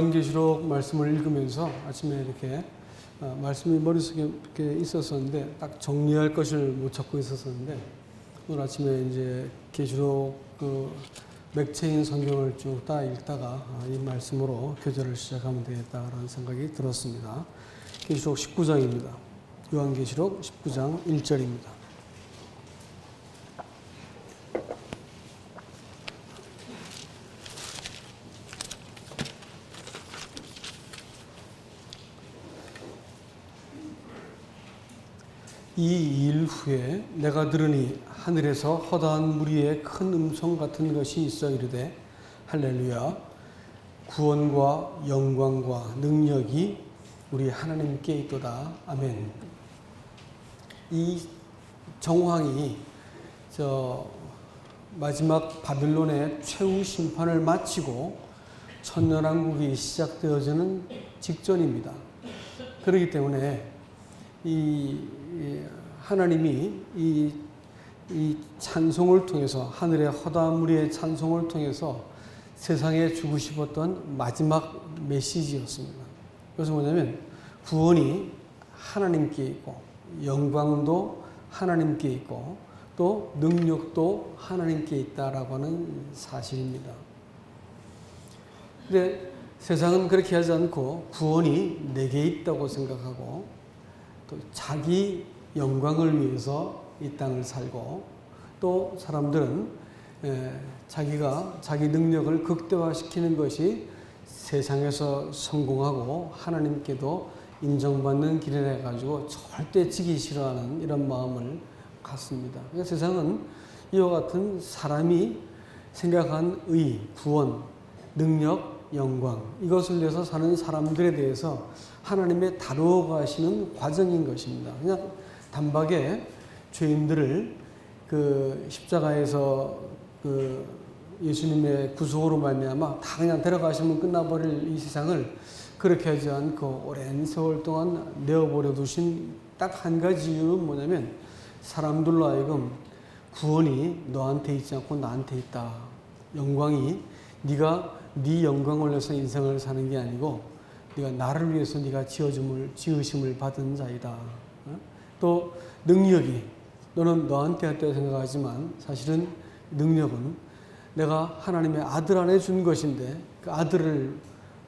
요한계시록 말씀을 읽으면서 아침에 이렇게 말씀이 머릿속에 이렇게 있었었는데 딱 정리할 것을 못 찾고 있었었는데 오늘 아침에 이제 계시록 맥체인 성경을 쭉 다 읽다가 이 말씀으로 교제를 시작하면 되겠다라는 생각이 들었습니다. 계시록 19장입니다. 요한계시록 19장 1절입니다. 이 일 후에 내가 들으니 하늘에서 허다한 무리의 큰 음성 같은 것이 있어 이르되 할렐루야 구원과 영광과 능력이 우리 하나님께 있도다. 아멘. 이 정황이 마지막 바빌론의 최후 심판을 마치고 천년왕국이 시작되어지는 직전입니다. 그렇기 때문에 하나님이 이 찬송을 통해서 하늘의 허다한 무리의 찬송을 통해서 세상에 주고 싶었던 마지막 메시지였습니다. 그래서 뭐냐면 구원이 하나님께 있고 영광도 하나님께 있고 또 능력도 하나님께 있다라고 하는 사실입니다. 근데 세상은 그렇게 하지 않고 구원이 내게 있다고 생각하고 또 자기 영광을 위해서 이 땅을 살고 또 사람들은 자기가 자기 능력을 극대화시키는 것이 세상에서 성공하고 하나님께도 인정받는 길이라 해가지고 절대 지기 싫어하는 이런 마음을 갖습니다. 그러니까 세상은 이와 같은 사람이 생각한 의, 구원, 능력, 영광 이것을 위해서 사는 사람들에 대해서 하나님의 다루어 가시는 과정인 것입니다. 그냥 단박에 죄인들을 십자가에서 예수님의 구속으로 말미암아 다 그냥 데려가시면 끝나버릴 이 세상을 그렇게 하지 않고 오랜 세월 동안 내어버려 두신 딱 한 가지 이유는 뭐냐면 사람들로 하여금 구원이 너한테 있지 않고 나한테 있다. 영광이 네가 네 영광을 위해서 인생을 사는 게 아니고 네가 나를 위해서 네가 지으심을 받은 자이다. 또 능력이 너는 너한테 했다고 생각하지만 사실은 능력은 내가 하나님의 아들 안에 준 것인데 그 아들을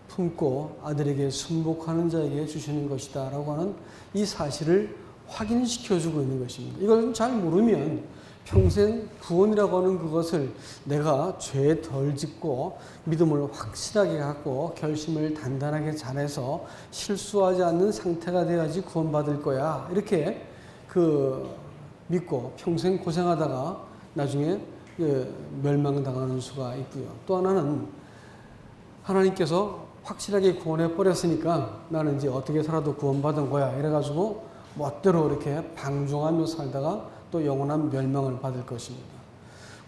품고 아들에게 순복하는 자에게 주시는 것이다 라고 하는 이 사실을 확인시켜주고 있는 것입니다. 이걸 잘 모르면 평생 구원이라고 하는 그것을 내가 죄 덜 짓고 믿음을 확실하게 갖고 결심을 단단하게 잘해서 실수하지 않는 상태가 돼야지 구원받을 거야. 이렇게 믿고 평생 고생하다가 나중에 멸망당하는 수가 있고요. 또 하나는 하나님께서 확실하게 구원해 버렸으니까 나는 이제 어떻게 살아도 구원받은 거야. 이래가지고 멋대로 이렇게 방종하며 살다가 또 영원한 멸망을 받을 것입니다.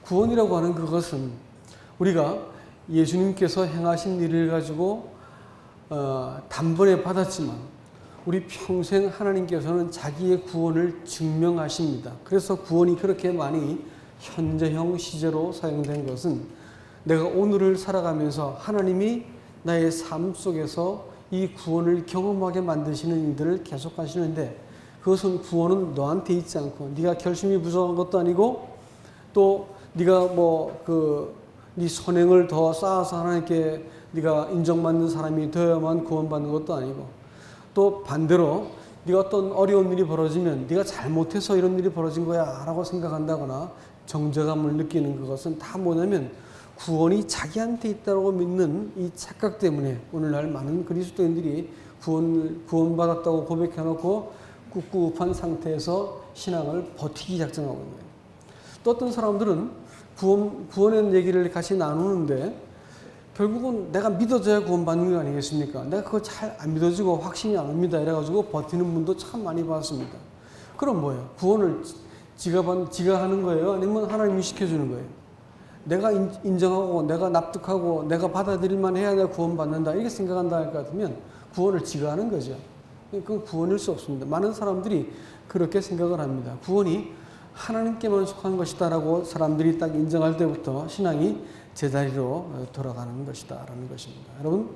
구원이라고 하는 그것은 우리가 예수님께서 행하신 일을 가지고 단번에 받았지만 우리 평생 하나님께서는 자기의 구원을 증명하십니다. 그래서 구원이 그렇게 많이 현재형 시제로 사용된 것은 내가 오늘을 살아가면서 하나님이 나의 삶 속에서 이 구원을 경험하게 만드시는 일들을 계속 하시는데 그것은 구원은 너한테 있지 않고 네가 결심이 부족한 것도 아니고 또 네가 네 선행을 더 쌓아서 하나님께 네가 인정받는 사람이 되어야만 구원받는 것도 아니고 또 반대로 네가 어떤 어려운 일이 벌어지면 네가 잘못해서 이런 일이 벌어진 거야 라고 생각한다거나 정죄감을 느끼는 그것은 다 뭐냐면 구원이 자기한테 있다고 믿는 이 착각 때문에 오늘날 많은 그리스도인들이 구원받았다고 고백해놓고 꿉꿉한 상태에서 신앙을 버티기 작정하고 있는 거예요. 또 어떤 사람들은 구원의 얘기를 같이 나누는데 결국은 내가 믿어져야 구원받는 거 아니겠습니까? 내가 그거 잘 안 믿어지고 확신이 안 옵니다. 이래가지고 버티는 분도 참 많이 봤습니다. 그럼 뭐예요? 구원을 지가 하는 거예요? 아니면 하나님이 시켜주는 거예요? 내가 인정하고 내가 납득하고 내가 받아들일만 해야 내가 구원받는다 이렇게 생각한다 할 것 같으면 구원을 지가 하는 거죠. 그건 구원일 수 없습니다. 많은 사람들이 그렇게 생각을 합니다. 구원이 하나님께만 속한 것이다 라고 사람들이 딱 인정할 때부터 신앙이 제자리로 돌아가는 것이다 라는 것입니다. 여러분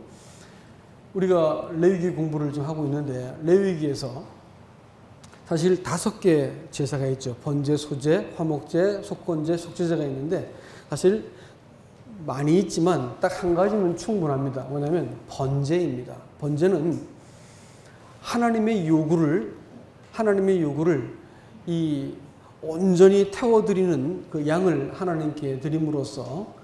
우리가 레위기 공부를 좀 하고 있는데 레위기에서 사실 5개 제사가 있죠. 번제, 소제, 화목제, 속건제, 속죄제가 있는데 사실 많이 있지만 딱 한 가지면 충분합니다. 뭐냐면 번제입니다. 번제는 하나님의 요구를 이 온전히 태워드리는 그 양을 하나님께 드림으로써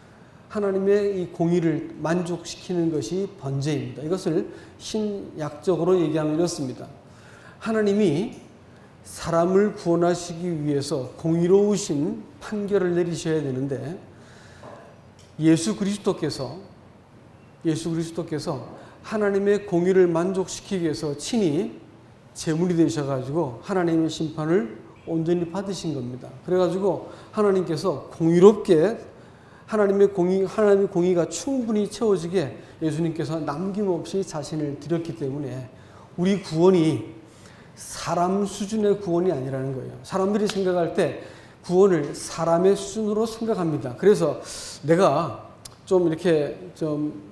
하나님의 이 공의를 만족시키는 것이 번제입니다. 이것을 신약적으로 얘기하면 이렇습니다. 하나님이 사람을 구원하시기 위해서 공의로우신 판결을 내리셔야 되는데 예수 그리스도께서 하나님의 공의를 만족시키기 위해서 친히 제물이 되셔가지고 하나님의 심판을 온전히 받으신 겁니다. 그래가지고 하나님께서 공의롭게 하나님의 공의가 충분히 채워지게 예수님께서 남김없이 자신을 드렸기 때문에 우리 구원이 사람 수준의 구원이 아니라는 거예요. 사람들이 생각할 때 구원을 사람의 수준으로 생각합니다. 그래서 내가 좀 이렇게 좀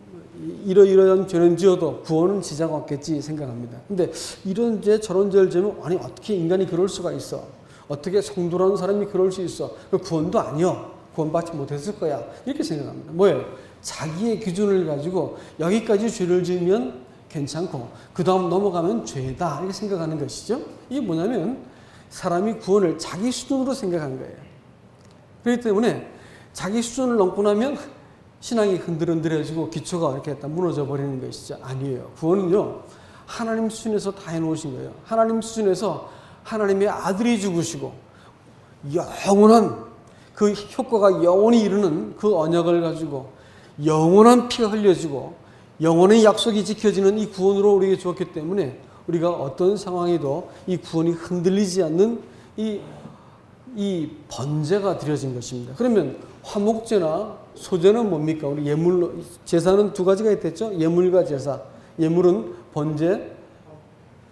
이러이러한 죄는 지어도 구원은 지장 없겠지 생각합니다. 근데 이런 죄 저런 죄를 지으면 아니 어떻게 인간이 그럴 수가 있어? 어떻게 성도라는 사람이 그럴 수 있어? 구원도 아니요. 구원받지 못했을 거야. 이렇게 생각합니다. 뭐예요? 자기의 기준을 가지고 여기까지 죄를 지으면 괜찮고 그 다음 넘어가면 죄다 이렇게 생각하는 것이죠. 이게 뭐냐면 사람이 구원을 자기 수준으로 생각한 거예요. 그렇기 때문에 자기 수준을 넘고 나면 신앙이 흔들흔들해지고 기초가 이렇게 다 무너져 버리는 것이죠. 아니에요. 구원은요 하나님 수준에서 다 해놓으신 거예요. 하나님 수준에서 하나님의 아들이 죽으시고 영원한 그 효과가 영원히 이르는 그 언약을 가지고 영원한 피가 흘려지고 영원의 약속이 지켜지는 이 구원으로 우리에게 주었기 때문에 우리가 어떤 상황에도 이 구원이 흔들리지 않는 이 번제가 드려진 것입니다. 그러면 화목제나 소제는 뭡니까? 우리 예물로 제사는 2가지가 있댔죠. 예물과 제사. 예물은 번제,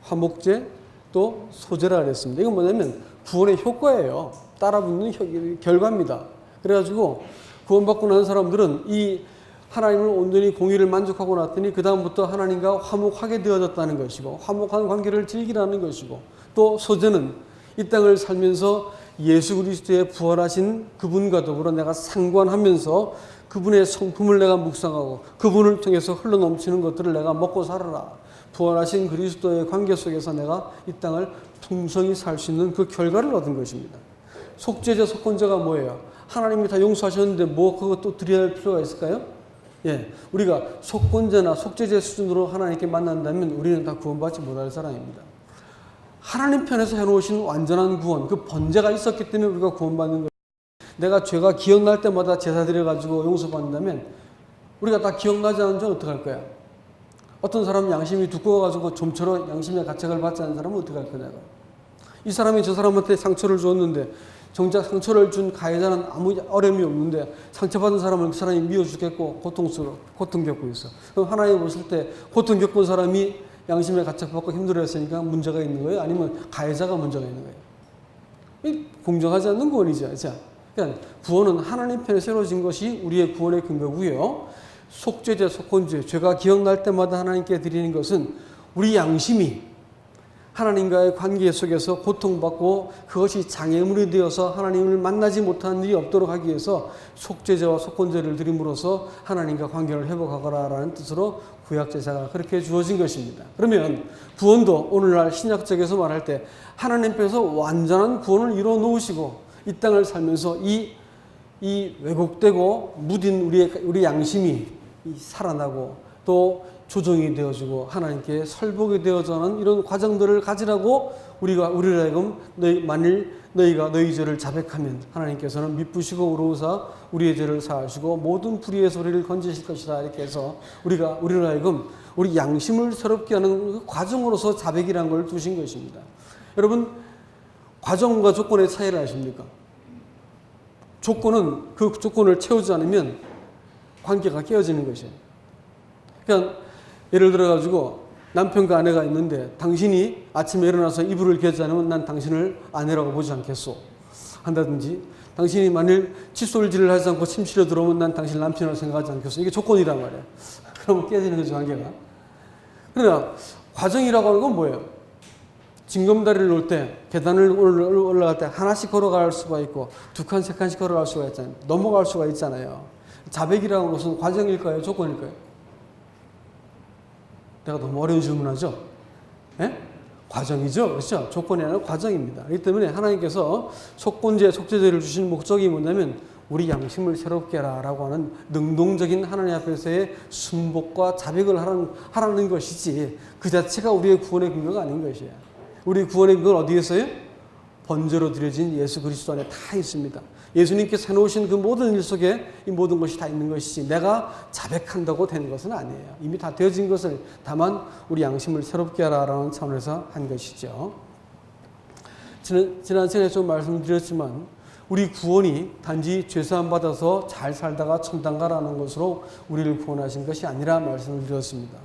화목제, 또 소제라 그랬습니다. 이건 뭐냐면 구원의 효과예요. 따라붙는 결과입니다. 그래가지고 구원받고 난 사람들은 이 하나님을 온전히 공의를 만족하고 났더니 그 다음부터 하나님과 화목하게 되어졌다는 것이고 화목한 관계를 즐기라는 것이고 또 소제는 이 땅을 살면서 예수 그리스도의 부활하신 그분과 더불어 내가 상관하면서 그분의 성품을 내가 묵상하고 그분을 통해서 흘러넘치는 것들을 내가 먹고 살아라. 부활하신 그리스도의 관계 속에서 내가 이 땅을 풍성히 살 수 있는 그 결과를 얻은 것입니다. 속죄제, 속건제가 뭐예요? 하나님이 다 용서하셨는데 뭐 그것도 드려야 할 필요가 있을까요? 예, 우리가 속건제나 속죄제 수준으로 하나님께 만난다면 우리는 다 구원받지 못할 사람입니다. 하나님 편에서 해놓으신 완전한 구원, 그 번제가 있었기 때문에 우리가 구원받는 거예요. 내가 죄가 기억날 때마다 제사 드려가지고 용서받는다면 우리가 다 기억나지 않은 줄 어떡할 거야? 어떤 사람은 양심이 두꺼워가지고 좀처럼 양심의 가책을 받지 않는 사람은 어떡할 거냐? 이 사람이 저 사람한테 상처를 줬는데 정작 상처를 준 가해자는 아무 어려움이 없는데 상처받은 사람은 그 사람이 미워 죽겠고 고통 겪고 있어. 그럼 하나님 보실 때 고통 겪은 사람이 양심의 가책받고 힘들어했으니까 문제가 있는 거예요? 아니면 가해자가 문제가 있는 거예요? 공정하지 않는 구원이죠. 자, 그러니까 구원은 하나님 편에 세워진 것이 우리의 구원의 근거고요. 속죄제, 속건제, 죄가 기억날 때마다 하나님께 드리는 것은 우리 양심이 하나님과의 관계 속에서 고통받고 그것이 장애물이 되어서 하나님을 만나지 못하는 일이 없도록 하기 위해서 속죄제와 속건제를 드림으로써 하나님과 관계를 회복하거라라는 뜻으로 구약제사가 그렇게 주어진 것입니다. 그러면 구원도 오늘날 신약적에서 말할 때 하나님께서 완전한 구원을 이루어 놓으시고 이 땅을 살면서 이 왜곡되고 무딘 우리 양심이 살아나고 또 조정이 되어지고 하나님께 설복이 되어져는 이런 과정들을 가지라고 우리를 하여금 만일 너희가 너희 죄를 자백하면 하나님께서는 미쁘시고 의로우사 우리의 죄를 사하시고 모든 불의의 소리를 건지실 것이다 이렇게 해서 우리를 하여금 우리 양심을 새롭게 하는 그 과정으로서 자백이라는 걸 두신 것입니다. 여러분 과정과 조건의 차이를 아십니까? 조건은 그 조건을 채우지 않으면 관계가 깨어지는 것이에요. 그러니까 예를 들어가지고 남편과 아내가 있는데 당신이 아침에 일어나서 이불을 개지 않으면 난 당신을 아내라고 보지 않겠소 한다든지 당신이 만일 칫솔질을 하지 않고 침실에 들어오면 난 당신을 남편이라고 생각하지 않겠소. 이게 조건이란 말이에요. 그러면 깨지는 거죠 관계가. 그러나 과정이라고 하는 건 뭐예요? 징검다리를 놓을 때, 계단을 올라갈 때 하나씩 걸어갈 수가 있고 두 칸, 세 칸씩 걸어갈 수가 있잖아요. 넘어갈 수가 있잖아요. 자백이라는 것은 과정일까요? 조건일까요? 내가 너무 어려운 질문하죠? 예? 과정이죠. 그렇죠? 조건이 아니라 과정입니다. 그렇기 때문에 하나님께서 속건제, 속죄제를 주신 목적이 뭐냐면 우리 양심을 새롭게 하라라고 하는 능동적인 하나님 앞에서의 순복과 자백을 하라는 것이지 그 자체가 우리의 구원의 근거가 아닌 것이에요. 우리 구원의 근거는 어디에 있어요? 번제로 드려진 예수 그리스도 안에 다 있습니다. 예수님께서 해놓으신 그 모든 일 속에 이 모든 것이 다 있는 것이지 내가 자백한다고 되는 것은 아니에요. 이미 다 되어진 것을 다만 우리 양심을 새롭게 하라라는 차원에서 한 것이죠. 지난 시간에 좀 말씀드렸지만 우리 구원이 단지 죄사함 받아서 잘 살다가 천당 가라는 것으로 우리를 구원하신 것이 아니라 말씀을 드렸습니다.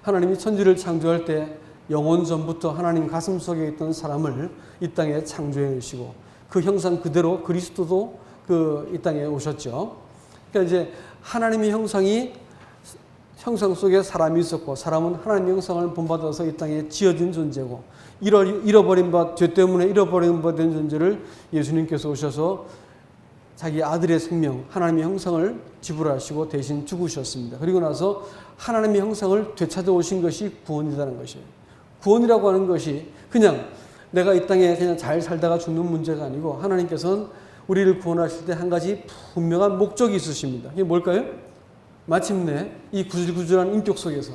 하나님이 천지를 창조할 때 영원 전부터 하나님 가슴 속에 있던 사람을 이 땅에 창조해 놓으시고 그 형상 그대로 그리스도도 이 땅에 오셨죠. 그러니까 이제 하나님의 형상 속에 사람이 있었고 사람은 하나님의 형상을 본받아서 이 땅에 지어진 존재고 잃어버린 바, 죄 때문에 잃어버린 바 된 존재를 예수님께서 오셔서 자기 아들의 생명, 하나님의 형상을 지불하시고 대신 죽으셨습니다. 그리고 나서 하나님의 형상을 되찾아 오신 것이 구원이라는 것이에요. 구원이라고 하는 것이 그냥 내가 이 땅에 그냥 잘 살다가 죽는 문제가 아니고 하나님께서는 우리를 구원하실 때 한 가지 분명한 목적이 있으십니다. 이게 뭘까요? 마침내 이 구질구질한 인격 속에서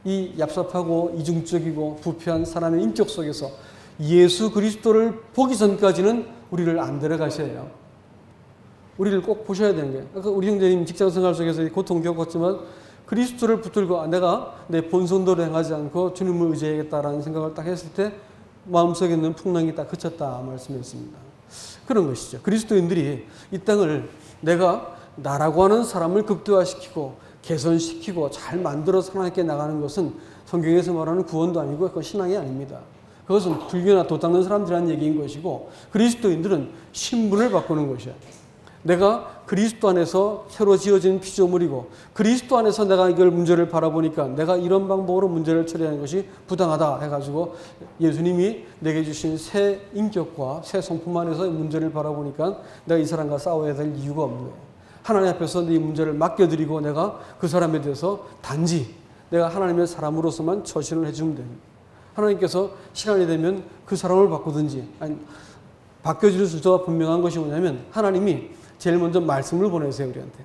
이 얍삽하고 이중적이고 부패한 사람의 인격 속에서 예수 그리스도를 보기 전까지는 우리를 안 데려가셔야 해요. 우리를 꼭 보셔야 되는 거예요. 아까 우리 형제님 직장생활 속에서 고통 겪었지만 그리스도를 붙들고 내가 내 본성대로 행하지 않고 주님을 의지해야겠다라는 생각을 딱 했을 때 마음속에 있는 풍랑이 딱 그쳤다 말씀했습니다. 그런 것이죠. 그리스도인들이 이 땅을 내가 나라고 하는 사람을 극대화시키고 개선시키고 잘 만들어서 하나님께 나가는 것은 성경에서 말하는 구원도 아니고 그건 신앙이 아닙니다. 그것은 불교나 도 닦는 사람들이라는 얘기인 것이고 그리스도인들은 신분을 바꾸는 것이야. 내가 그리스도 안에서 새로 지어진 피조물이고 그리스도 안에서 내가 이걸 문제를 바라보니까 내가 이런 방법으로 문제를 처리하는 것이 부당하다 해가지고 예수님이 내게 주신 새 인격과 새 성품 안에서 문제를 바라보니까 내가 이 사람과 싸워야 될 이유가 없는 거예요. 하나님 앞에서 네 문제를 맡겨드리고 내가 그 사람에 대해서 단지 내가 하나님의 사람으로서만 처신을 해주면 됩니다. 하나님께서 시간이 되면 그 사람을 바꾸든지 아니 바뀌어질 수가 분명한 것이 뭐냐면 하나님이 제일 먼저 말씀을 보내세요. 우리한테.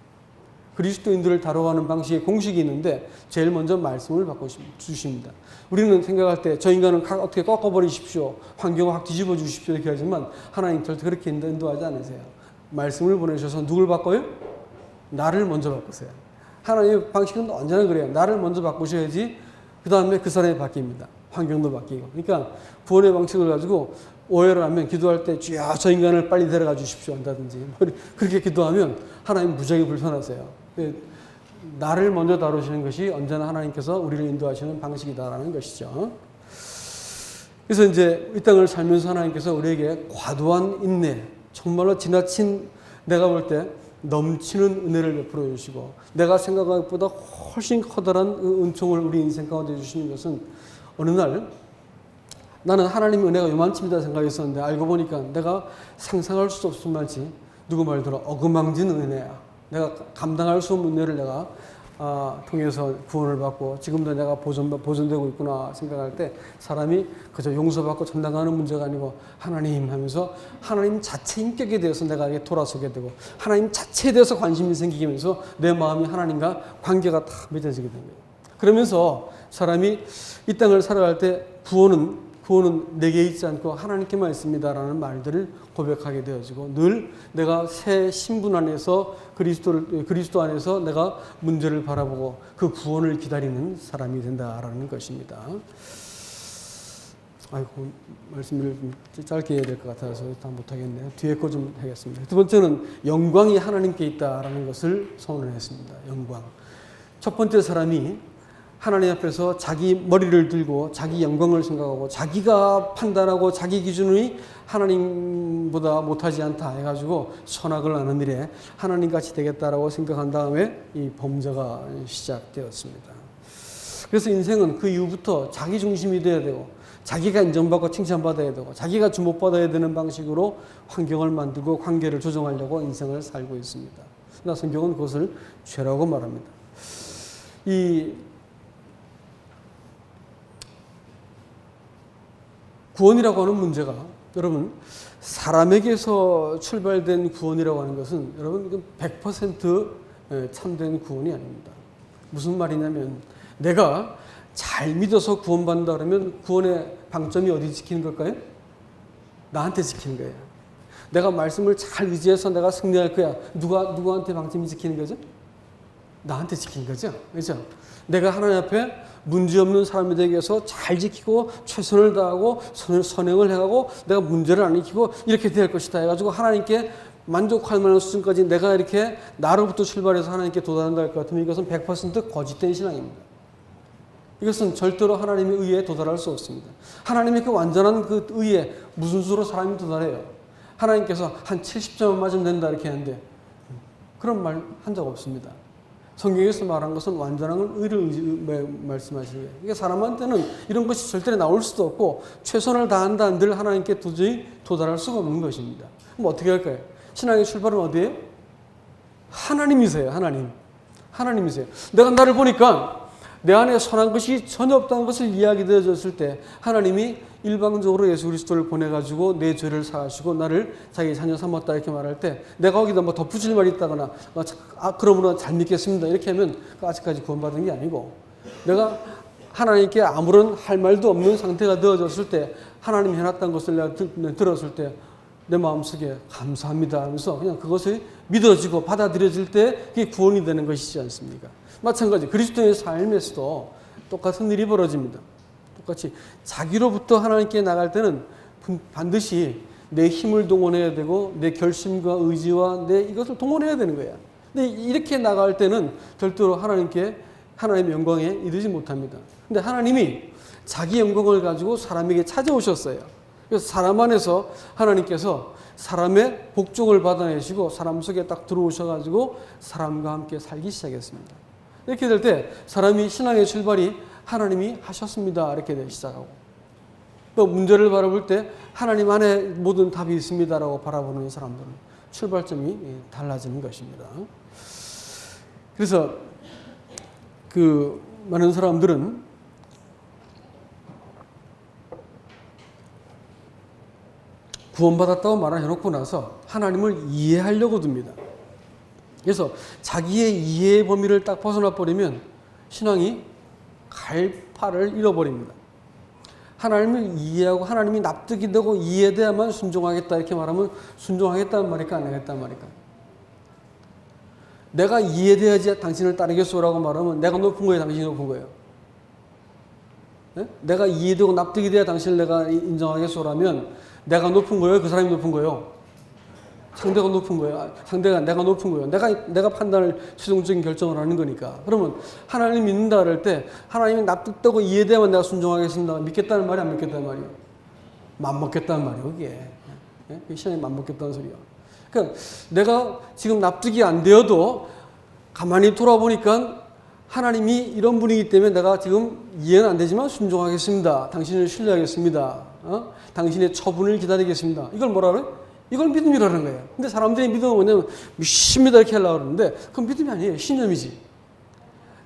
그리스도인들을 다뤄가는 방식의 공식이 있는데 제일 먼저 말씀을 주십니다. 우리는 생각할 때 저 인간은 어떻게 꺾어버리십시오. 환경을 확 뒤집어 주십시오. 이렇게 하지만 하나님 절대 그렇게 인도하지 않으세요. 말씀을 보내셔서 누굴 바꿔요? 나를 먼저 바꾸세요. 하나님의 방식은 언제나 그래요. 나를 먼저 바꾸셔야지 그 다음에 그 사람이 바뀝니다. 환경도 바뀌고. 그러니까 구원의 방식을 가지고 오해를 하면 기도할 때 주여 저 인간을 빨리 데려가 주십시오 한다든지 그렇게 기도하면 하나님 무지하게 불편하세요. 나를 먼저 다루시는 것이 언제나 하나님께서 우리를 인도하시는 방식이다라는 것이죠. 그래서 이제 이 땅을 살면서 하나님께서 우리에게 과도한 인내, 정말로 지나친 내가 볼 때 넘치는 은혜를 베풀어 주시고 내가 생각한 것보다 훨씬 커다란 은총을 우리 인생 가운데 주시는 것은 어느 날 나는 하나님의 은혜가 요만칩니다 생각했었는데 알고 보니까 내가 상상할 수 없을 만치 누구 말대로 어그망진 은혜야. 내가 감당할 수 없는 은혜를 내가 통해서 구원을 받고 지금도 내가 보존되고 있구나 생각할 때 사람이 그저 용서받고 전당하는 문제가 아니고 하나님 하면서 하나님 자체 인격에 대해서 내가 돌아서게 되고 하나님 자체에 대해서 관심이 생기게 하면서 내 마음이 하나님과 관계가 다 맺어지게 됩니다. 그러면서 사람이 이 땅을 살아갈 때 구원은 내게 있지 않고 하나님께만 있습니다라는 말들을 고백하게 되어지고 늘 내가 새 신분 안에서 그리스도 안에서 내가 문제를 바라보고 그 구원을 기다리는 사람이 된다라는 것입니다. 아이고 말씀을 좀 짧게 해야 될 것 같아서 다 못하겠네요. 뒤에 거 좀 하겠습니다. 두 번째는 영광이 하나님께 있다라는 것을 선언했습니다. 영광. 첫 번째 사람이 하나님 앞에서 자기 머리를 들고 자기 영광을 생각하고 자기가 판단하고 자기 기준이 하나님보다 못하지 않다 해가지고 선악을 하는 일에 하나님같이 되겠다라고 생각한 다음에 이 범죄가 시작되었습니다. 그래서 인생은 그 이후부터 자기 중심이 돼야 되고 자기가 인정받고 칭찬받아야 되고 자기가 주목받아야 되는 방식으로 환경을 만들고 관계를 조정하려고 인생을 살고 있습니다. 그러나 성경은 그것을 죄라고 말합니다. 이 구원이라고 하는 문제가 여러분 사람에게서 출발된 구원이라고 하는 것은 여러분 100% 참된 구원이 아닙니다. 무슨 말이냐면 내가 잘 믿어서 구원받는다 그러면 구원의 방점이 어디 지키는 걸까요? 나한테 지키는 거예요. 내가 말씀을 잘 의지해서 내가 승리할 거야. 누구한테 방점이 지키는 거죠? 나한테 지키는 거죠. 그렇죠? 내가 하나님 앞에 문제없는 사람이 되기 위해서 잘 지키고 최선을 다하고 선행을 해가고 내가 문제를 안 일으키고 이렇게 될 것이다 해가지고 하나님께 만족할 만한 수준까지 내가 이렇게 나로부터 출발해서 하나님께 도달한다 할 것 같으면 이것은 100% 거짓된 신앙입니다. 이것은 절대로 하나님의 의에 도달할 수 없습니다. 하나님의 그 완전한 그 의에 무슨 수로 사람이 도달해요? 하나님께서 한 70점만 맞으면 된다 이렇게 하는데 그런 말 한 적 없습니다. 성경에서 말한 것은 완전한 의를 말씀하시는 거예요. 그러니까 사람한테는 이런 것이 절대로 나올 수도 없고 최선을 다한다 한들 하나님께 도저히 도달할 수가 없는 것입니다. 그럼 어떻게 할까요? 신앙의 출발은 어디예요? 하나님이세요. 하나님이세요. 내가 나를 보니까 내 안에 선한 것이 전혀 없다는 것을 이야기되어졌을 때 하나님이 일방적으로 예수 그리스도를 보내가지고 내 죄를 사하시고 나를 자기 자녀 삼았다 이렇게 말할 때 내가 거기다 뭐 덧붙일 말이 있다거나 그러므로 잘 믿겠습니다 이렇게 하면 아직까지 구원받은 게 아니고 내가 하나님께 아무런 할 말도 없는 상태가 되어졌을 때 하나님이 해놨다는 것을 내가 들었을 때 내 마음속에 감사합니다 하면서 그냥 그것이 믿어지고 받아들여질 때 그게 구원이 되는 것이지 않습니까? 마찬가지 그리스도의 삶에서도 똑같은 일이 벌어집니다. 똑같이 자기로부터 하나님께 나갈 때는 반드시 내 힘을 동원해야 되고 내 결심과 의지와 내 이것을 동원해야 되는 거야. 근데 이렇게 나갈 때는 절대로 하나님의 영광에 이르지 못합니다. 근데 하나님이 자기 영광을 가지고 사람에게 찾아오셨어요. 그래서 사람 안에서 하나님께서 사람의 복종을 받아내시고 사람 속에 딱 들어오셔가지고 사람과 함께 살기 시작했습니다. 이렇게 될 때 사람이 신앙의 출발이 하나님이 하셨습니다. 이렇게 되기 시작하고 또 문제를 바라볼 때 하나님 안에 모든 답이 있습니다라고 바라보는 사람들은 출발점이 달라지는 것입니다. 그래서 그 많은 사람들은 구원받았다고 말해놓고 나서 하나님을 이해하려고 듭니다. 그래서 자기의 이해의 범위를 딱 벗어나 버리면 신앙이 갈파를 잃어버립니다. 하나님을 이해하고 하나님이 납득이 되고 이해돼야만 순종하겠다 이렇게 말하면 순종하겠다는 말일까 안 하겠다는 말일까? 내가 이해돼야지 당신을 따르겠소라고 말하면 내가 높은 거예요 당신이 높은 거예요? 네? 내가 이해되고 납득이 돼야 당신을 내가 인정하겠소라면 내가 높은 거예요? 그 사람이 높은 거예요? 상대가 높은 거예요. 상대가 내가 높은 거예요. 내가 판단을 최종적인 결정을 하는 거니까. 그러면 하나님 믿는다 그럴 때 하나님이 납득되고 이해돼야만 내가 순종하겠습니다. 믿겠다는 말이 안 믿겠다는 말이에요? 맘먹겠다는 말이에요. 그게 신앙이 맘먹겠다는 소리야. 그러니까 내가 지금 납득이 안 되어도 가만히 돌아보니까 하나님이 이런 분이기 때문에 내가 지금 이해는 안 되지만 순종하겠습니다. 당신을 신뢰하겠습니다. 당신의 처분을 기다리겠습니다. 이걸 뭐라 그래? 이걸 믿음이라는 거예요. 근데 사람들이 믿음은 뭐냐면 믿습니다 이렇게 하려고 그러는데 그건 믿음이 아니에요. 신념이지.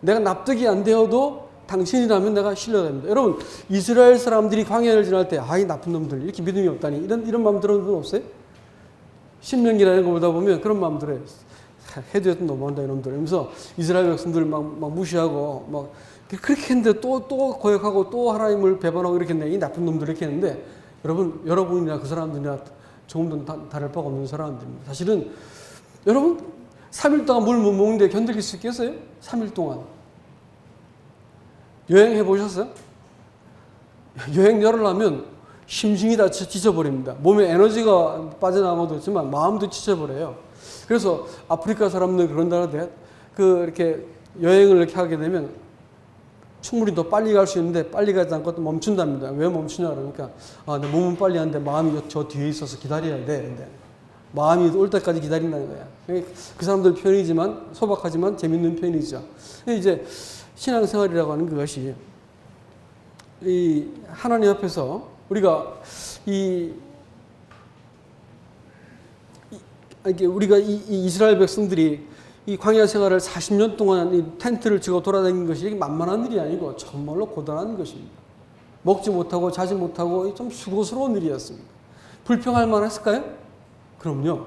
내가 납득이 안 되어도 당신이라면 내가 신뢰됩니다. 여러분 이스라엘 사람들이 광야를 지날 때 이 나쁜 놈들 이렇게 믿음이 없다니 이런 마음 들어본 분 없어요? 신명기라는 거 보다 보면 그런 마음 들어요. 해도 해도 너무한다 이놈들 이러면서 이스라엘 백성들 막 무시하고 막 그렇게 했는데 또 거역하고 또 하나님을 배반하고 이렇게 했네. 이 나쁜 놈들 이렇게 했는데 여러분이나 그 사람들이나 조금 더 다를 바가 없는 사람들입니다. 사실은 여러분 3일 동안 물 못 먹는데 견딜 수 있겠어요? 3일 동안 여행해 보셨어요? 여행 열으려면 심신이 다 지쳐버립니다. 몸에 에너지가 빠져나가도 있지만 마음도 지쳐버려요. 그래서 아프리카 사람들 그런다는데 이렇게 여행을 이렇게 하게 되면 충분히 더 빨리 갈 수 있는데 빨리 가지 않고 또 멈춘답니다. 왜 멈추냐 그러니까 내 몸은 빨리 하는데 마음이 저 뒤에 있어서 기다려야 돼. 근데 마음이 올 때까지 기다린다는 거야. 그 사람들 표현이지만 소박하지만 재밌는 표현이죠. 이제 신앙생활이라고 하는 그것이 이 하나님 앞에서 우리가 우리가 이 이스라엘 백성들이 이 광야 생활을 40년 동안 이 텐트를 치고 돌아다니는 것이 만만한 일이 아니고 정말로 고단한 것입니다. 먹지 못하고 자지 못하고 좀 수고스러운 일이었습니다. 불평할 만했을까요? 그럼요.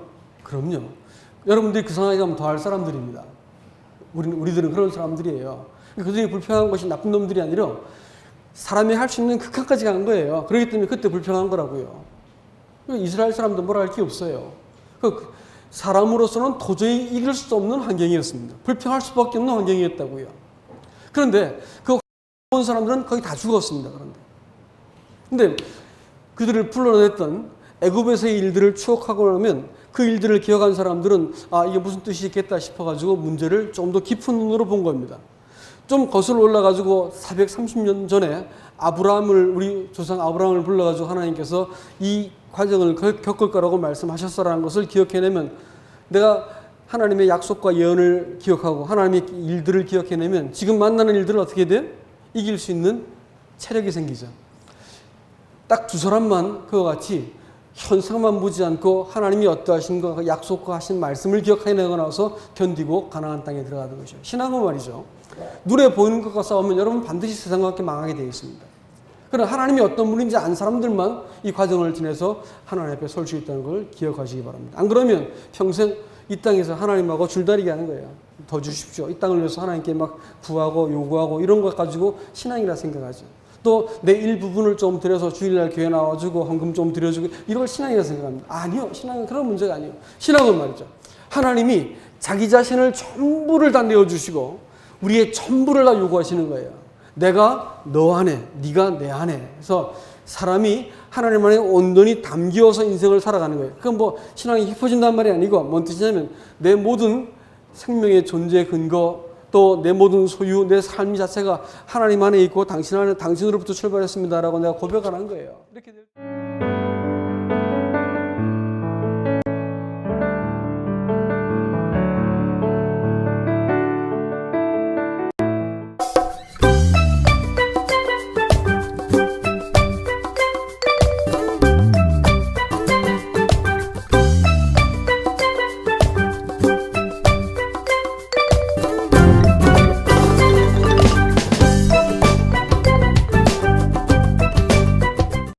여러분들이 그 상황에 가면 더할 사람들입니다. 우리들은 그런 사람들이에요. 그들이 불평한 것이 나쁜 놈들이 아니라 사람이 할 수 있는 극한까지 간 거예요. 그렇기 때문에 그때 불평한 거라고요. 이스라엘 사람도 뭐라 할 게 없어요. 사람으로서는 도저히 이길 수 없는 환경이었습니다. 불평할 수밖에 없는 환경이었다고요. 그런데 그 온 사람들은 거의 다 죽었습니다. 그런데 그들을 불러냈던 애굽에서의 일들을 추억하고 나면 그 일들을 기억한 사람들은 이게 무슨 뜻이 있겠다 싶어가지고 문제를 좀 더 깊은 눈으로 본 겁니다. 좀 거슬러 올라가지고 430년 전에 우리 조상 아브라함을 불러가지고 하나님께서 이 과정을 겪을 거라고 말씀하셨어라는 것을 기억해내면, 내가 하나님의 약속과 예언을 기억하고 하나님의 일들을 기억해내면 지금 만나는 일들을 어떻게 돼요? 이길 수 있는 체력이 생기죠. 딱 두 사람만 그와 같이 현상만 보지 않고 하나님이 어떠하신 것, 약속과 하신 말씀을 기억해내고 나서 견디고 가나안 땅에 들어가는 것이죠. 신앙은 말이죠. 눈에 보이는 것과 싸우면 여러분 반드시 세상과 함께 망하게 되어 있습니다. 그러나 하나님이 어떤 분인지 안 사람들만 이 과정을 지내서 하나님 앞에 설 수 있다는 걸 기억하시기 바랍니다. 안 그러면 평생 이 땅에서 하나님하고 줄다리기 하는 거예요. 더 주십시오. 이 땅을 위해서 하나님께 막 구하고 요구하고 이런 것 가지고 신앙이라 생각하죠. 또 내 일부분을 좀 드려서 주일날 교회 나와주고 헌금 좀 드려주고 이걸 신앙이라 생각합니다. 아니요. 신앙은 그런 문제가 아니에요. 신앙은 말이죠. 하나님이 자기 자신을 전부를 다 내어주시고 우리의 전부를 다 요구하시는 거예요. 내가 너 안에, 네가 내 안에. 그래서 사람이 하나님 안에 온전히 담기어서 인생을 살아가는 거예요. 그건 뭐 신앙이 깊어진다는 말이 아니고 뭔 뜻이냐면 내 모든 생명의 존재 근거, 또 내 모든 소유, 내 삶 자체가 하나님 안에 있고 당신 안에, 당신으로부터 출발했습니다라고 내가 고백을 한 거예요. 이렇게